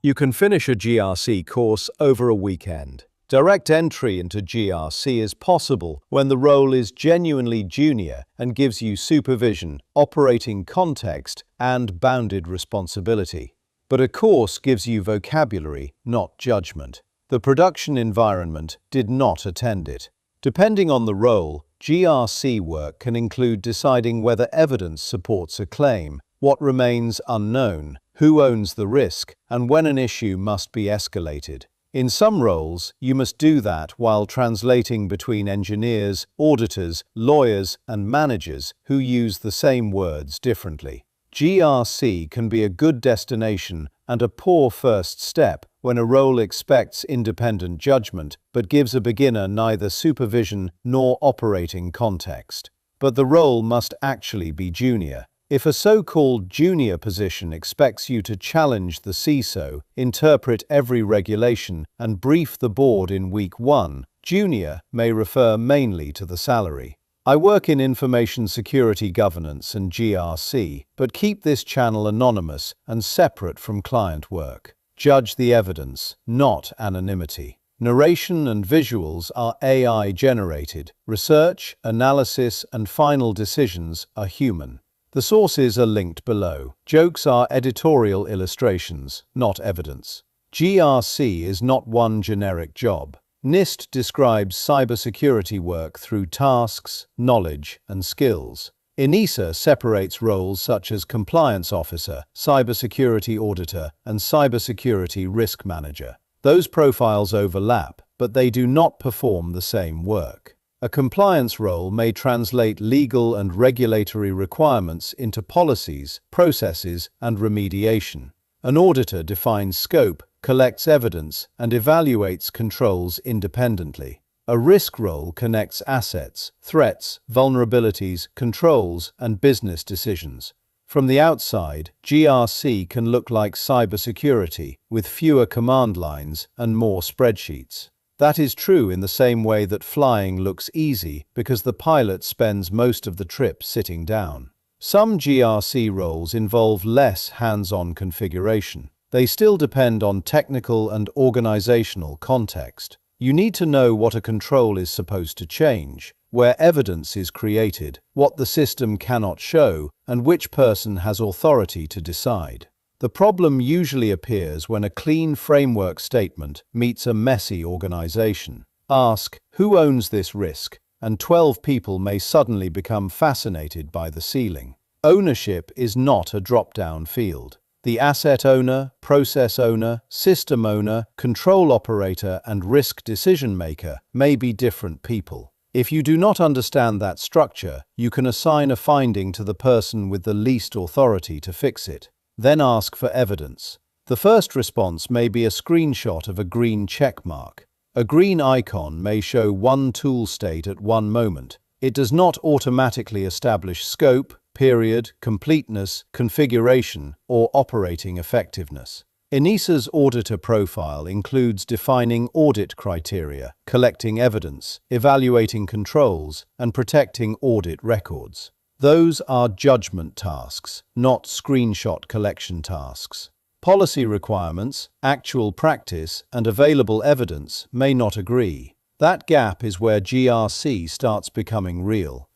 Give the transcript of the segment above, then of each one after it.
You can finish a GRC course over a weekend. Direct entry into GRC is possible when the role is genuinely junior and gives you supervision, operating context, and bounded responsibility. But a course gives you vocabulary, not judgment. The production environment did not attend it. Depending on the role, GRC work can include deciding whether evidence supports a claim, what remains unknown, who owns the risk, and when an issue must be escalated. In some roles, you must do that while translating between engineers, auditors, lawyers, and managers who use the same words differently. GRC can be a good destination and a poor first step when a role expects independent judgment but gives a beginner neither supervision nor operating context. But the role must actually be junior. If a so-called junior position expects you to challenge the CISO, interpret every regulation, and brief the board in week 1, junior may refer mainly to the salary. I work in information security governance and GRC, but keep this channel anonymous and separate from client work. Judge the evidence, not anonymity. Narration and visuals are AI-generated. Research, analysis, and final decisions are human. The sources are linked below. Jokes are editorial illustrations, not evidence. GRC is not one generic job. NIST describes cybersecurity work through tasks, knowledge, and skills. ENISA separates roles such as compliance officer, cybersecurity auditor, and cybersecurity risk manager. Those profiles overlap, but they do not perform the same work. A compliance role may translate legal and regulatory requirements into policies, processes, and remediation. An auditor defines scope, collects evidence, and evaluates controls independently. A risk role connects assets, threats, vulnerabilities, controls, and business decisions. From the outside, GRC can look like cybersecurity, with fewer command lines and more spreadsheets. That is true in the same way that flying looks easy because the pilot spends most of the trip sitting down. Some GRC roles involve less hands-on configuration. They still depend on technical and organizational context. You need to know what a control is supposed to change, where evidence is created, what the system cannot show, and which person has authority to decide. The problem usually appears when a clean framework statement meets a messy organization. Ask, who owns this risk? And 12 people may suddenly become fascinated by the ceiling. Ownership is not a drop-down field. The asset owner, process owner, system owner, control operator, and risk decision maker may be different people. If you do not understand that structure, you can assign a finding to the person with the least authority to fix it. Then ask for evidence. The first response may be a screenshot of a green check mark. A green icon may show one tool state at one moment. It does not automatically establish scope, period, completeness, configuration, or operating effectiveness. ENISA's auditor profile includes defining audit criteria, collecting evidence, evaluating controls, and protecting audit records. Those are judgment tasks, not screenshot collection tasks. Policy requirements, actual practice, and available evidence may not agree. That gap is where GRC starts becoming real.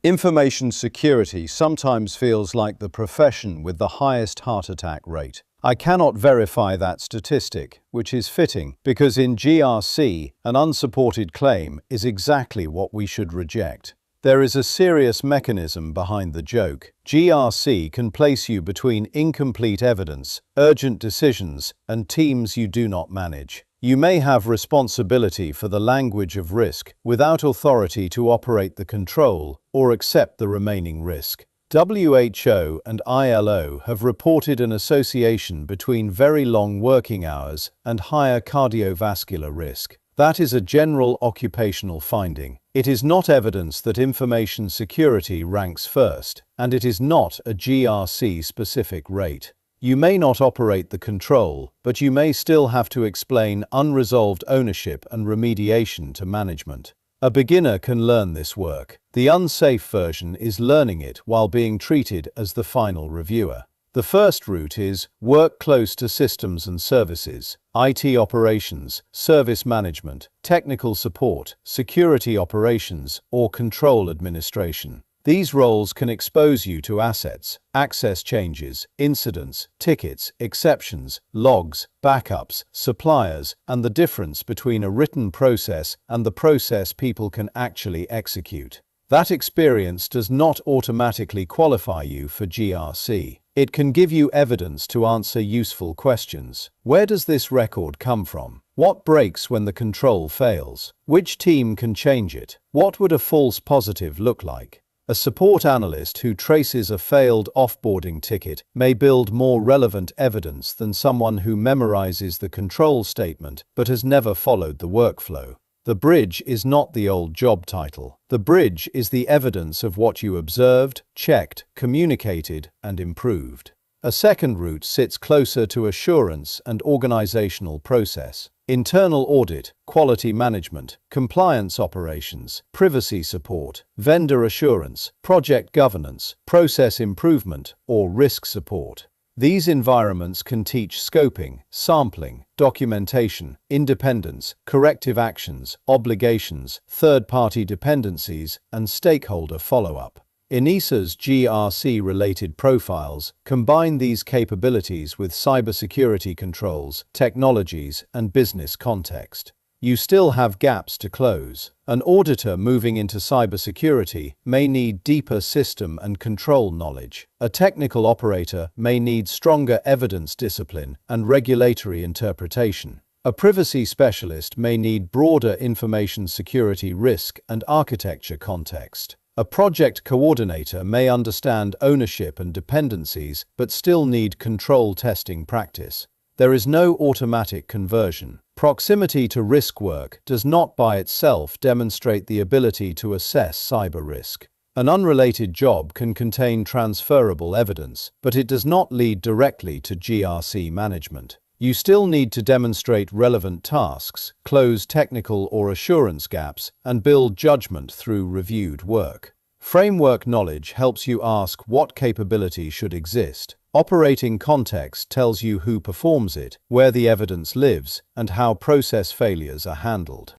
Information security sometimes feels like the profession with the highest heart attack rate. I cannot verify that statistic, which is fitting, because in GRC, an unsupported claim is exactly what we should reject. There is a serious mechanism behind the joke. GRC can place you between incomplete evidence, urgent decisions, and teams you do not manage. You may have responsibility for the language of risk without authority to operate the control or accept the remaining risk. WHO and ILO have reported an association between very long working hours and higher cardiovascular risk. That is a general occupational finding. It is not evidence that information security ranks first, and it is not a GRC-specific rate. You may not operate the control, but you may still have to explain unresolved ownership and remediation to management. A beginner can learn this work. The unsafe version is learning it while being treated as the final reviewer. The first route is work close to systems and services, IT operations, service management, technical support, security operations, or control administration. These roles can expose you to assets, access changes, incidents, tickets, exceptions, logs, backups, suppliers, and the difference between a written process and the process people can actually execute. That experience does not automatically qualify you for GRC. It can give you evidence to answer useful questions. Where does this record come from? What breaks when the control fails? Which team can change it? What would a false positive look like? A support analyst who traces a failed offboarding ticket may build more relevant evidence than someone who memorizes the control statement but has never followed the workflow. The bridge is not the old job title. The bridge is the evidence of what you observed, checked, communicated, and improved. A second route sits closer to assurance and organizational process. Internal audit, quality management, compliance operations, privacy support, vendor assurance, project governance, process improvement, or risk support. These environments can teach scoping, sampling, documentation, independence, corrective actions, obligations, third-party dependencies, and stakeholder follow-up. ENISA's GRC-related profiles combine these capabilities with cybersecurity controls, technologies, and business context. You still have gaps to close. An auditor moving into cybersecurity may need deeper system and control knowledge. A technical operator may need stronger evidence discipline and regulatory interpretation. A privacy specialist may need broader information security risk and architecture context. A project coordinator may understand ownership and dependencies but still need control testing practice. There is no automatic conversion. Proximity to risk work does not by itself demonstrate the ability to assess cyber risk. An unrelated job can contain transferable evidence, but it does not lead directly to GRC management. You still need to demonstrate relevant tasks, close technical or assurance gaps, and build judgment through reviewed work. Framework knowledge helps you ask what capability should exist. Operating context tells you who performs it, where the evidence lives, and how process failures are handled.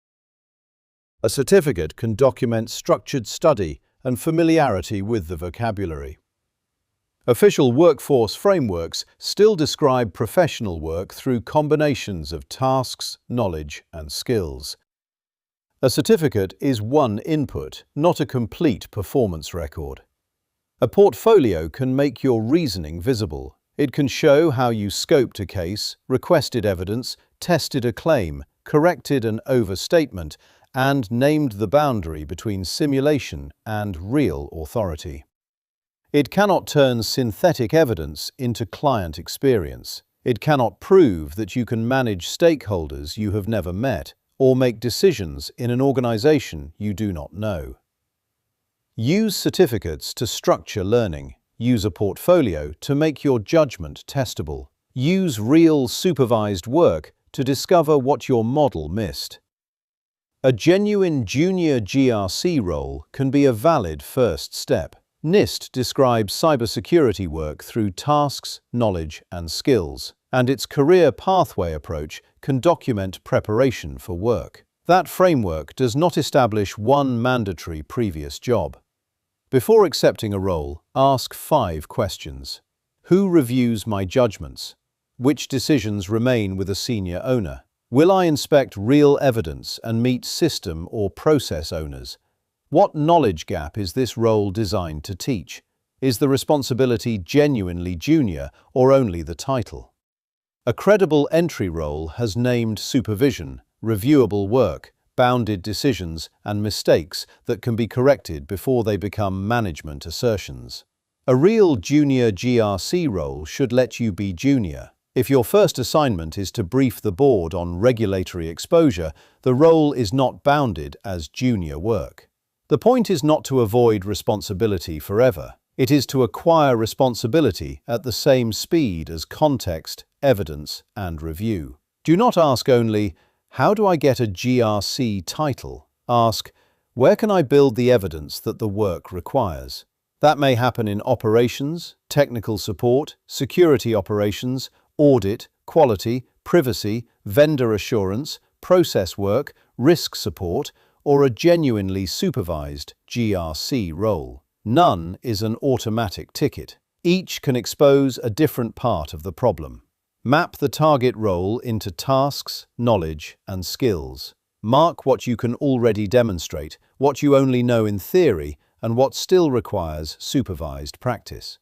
A certificate can document structured study and familiarity with the vocabulary. Official workforce frameworks still describe professional work through combinations of tasks, knowledge, and skills. A certificate is one input, not a complete performance record. A portfolio can make your reasoning visible. It can show how you scoped a case, requested evidence, tested a claim, corrected an overstatement, and named the boundary between simulation and real authority. It cannot turn synthetic evidence into client experience. It cannot prove that you can manage stakeholders you have never met or make decisions in an organization you do not know. Use certificates to structure learning. Use a portfolio to make your judgment testable. Use real supervised work to discover what your model missed. A genuine junior GRC role can be a valid first step. NIST describes cybersecurity work through tasks, knowledge, and skills, and its career pathway approach can document preparation for work. That framework does not establish one mandatory previous job. Before accepting a role, ask 5 questions. Who reviews my judgments? Which decisions remain with a senior owner? Will I inspect real evidence and meet system or process owners? What knowledge gap is this role designed to teach? Is the responsibility genuinely junior or only the title? A credible entry role has named supervision, reviewable work, bounded decisions, and mistakes that can be corrected before they become management assertions. A real junior GRC role should let you be junior. If your first assignment is to brief the board on regulatory exposure, the role is not bounded as junior work. The point is not to avoid responsibility forever. It is to acquire responsibility at the same speed as context, evidence, and review. Do not ask only, how do I get a GRC title? Ask, where can I build the evidence that the work requires? That may happen in operations, technical support, security operations, audit, quality, privacy, vendor assurance, process work, risk support, or a genuinely supervised GRC role. None is an automatic ticket. Each can expose a different part of the problem. Map the target role into tasks, knowledge, and skills. Mark what you can already demonstrate, what you only know in theory, and what still requires supervised practice.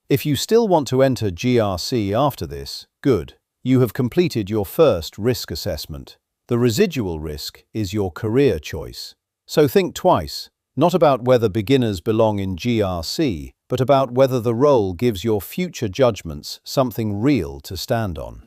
If you still want to enter GRC after this, good. You have completed your first risk assessment. The residual risk is your career choice. So think twice, not about whether beginners belong in GRC, but about whether the role gives your future judgments something real to stand on.